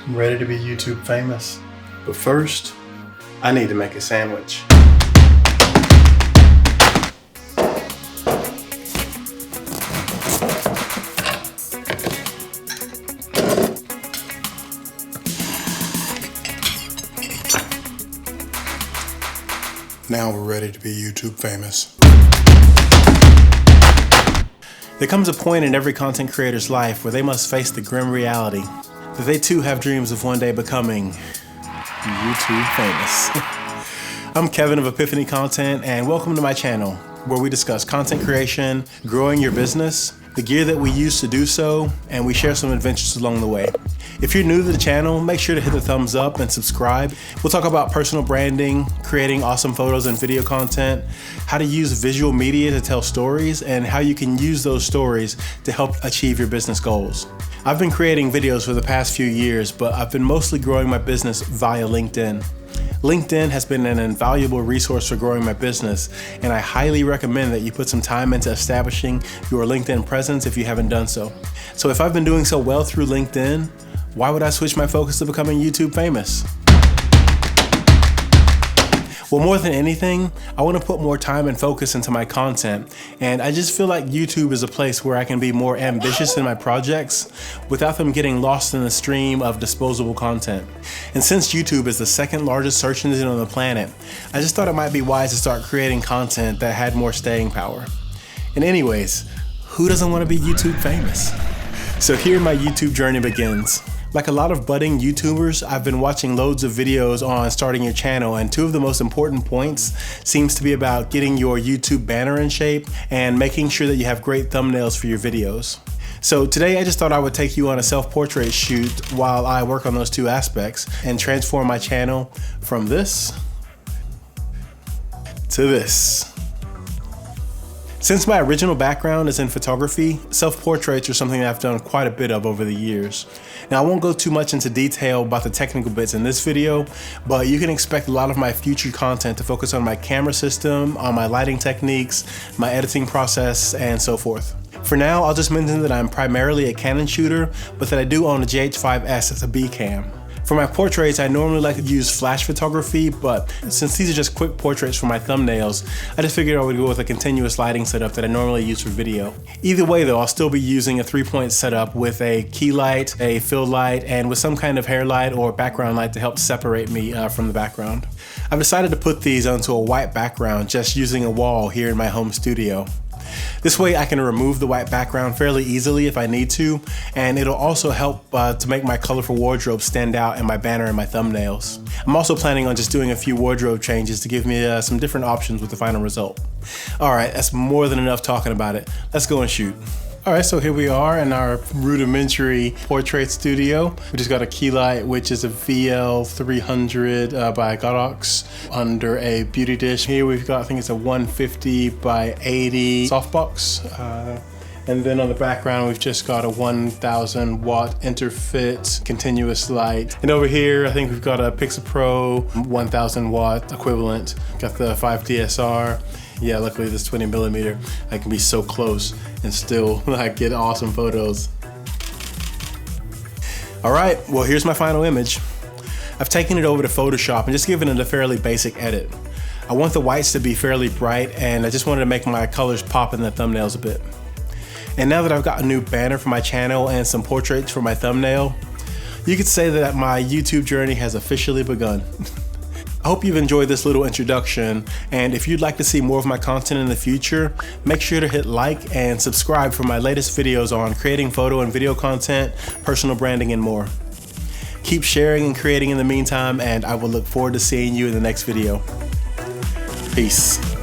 I'm ready to be YouTube famous. But first, I need to make a sandwich. Now we're ready to be YouTube famous. There comes a point in every content creator's life where they must face the grim reality that they too have dreams of one day becoming YouTube famous. I'm Kevin of Epiphany Content, and welcome to my channel, where we discuss content creation, growing your business, the gear that we use to do so, and we share some adventures along the way. If you're new to the channel, make sure to hit the thumbs up and subscribe. We'll talk about personal branding, creating awesome photos and video content, how to use visual media to tell stories, and how you can use those stories to help achieve your business goals. I've been creating videos for the past few years, but I've been mostly growing my business via LinkedIn. LinkedIn has been an invaluable resource for growing my business, and I highly recommend that you put some time into establishing your LinkedIn presence if you haven't done so. So if I've been doing so well through LinkedIn, why would I switch my focus to becoming YouTube famous? Well, more than anything, I want to put more time and focus into my content, and I just feel like YouTube is a place where I can be more ambitious in my projects without them getting lost in the stream of disposable content. And since YouTube is the second largest search engine on the planet, I just thought it might be wise to start creating content that had more staying power. And anyways, who doesn't want to be YouTube famous? So here my YouTube journey begins. Like a lot of budding YouTubers, I've been watching loads of videos on starting your channel, and two of the most important points seems to be about getting your YouTube banner in shape and making sure that you have great thumbnails for your videos. So today I just thought I would take you on a self-portrait shoot while I work on those two aspects and transform my channel from this to this. Since my original background is in photography, self-portraits are something that I've done quite a bit of over the years. Now, I won't go too much into detail about the technical bits in this video, but you can expect a lot of my future content to focus on my camera system, on my lighting techniques, my editing process, and so forth. For now, I'll just mention that I'm primarily a Canon shooter, but that I do own a GH5S as a B cam. For my portraits, I normally like to use flash photography, but since these are just quick portraits for my thumbnails, I just figured I would go with a continuous lighting setup that I normally use for video. Either way though, I'll still be using a 3-point setup with a key light, a fill light, and with some kind of hair light or background light to help separate me from the background. I've decided to put these onto a white background just using a wall here in my home studio. This way I can remove the white background fairly easily if I need to, and it'll also help to make my colorful wardrobe stand out in my banner and my thumbnails. I'm also planning on just doing a few wardrobe changes to give me some different options with the final result. Alright, that's more than enough talking about it. Let's go and shoot. Alright, so here we are in our rudimentary portrait studio. We just got a key light, which is a VL300 by Godox under a beauty dish. Here we've got, I think it's a 150 by 80 softbox. And then on the background, we've just got a 1000 watt interfit continuous light. And over here, I think we've got a Pixel Pro 1000 watt equivalent. Got the 5DSR. Yeah, luckily this 20mm, I can be so close and still like get awesome photos. All right, well, here's my final image. I've taken it over to Photoshop and just given it a fairly basic edit. I want the whites to be fairly bright, and I just wanted to make my colors pop in the thumbnails a bit. And now that I've got a new banner for my channel and some portraits for my thumbnail, you could say that my YouTube journey has officially begun. I hope you've enjoyed this little introduction, and if you'd like to see more of my content in the future, make sure to hit like and subscribe for my latest videos on creating photo and video content, personal branding, and more. Keep sharing and creating in the meantime, and I will look forward to seeing you in the next video. Peace.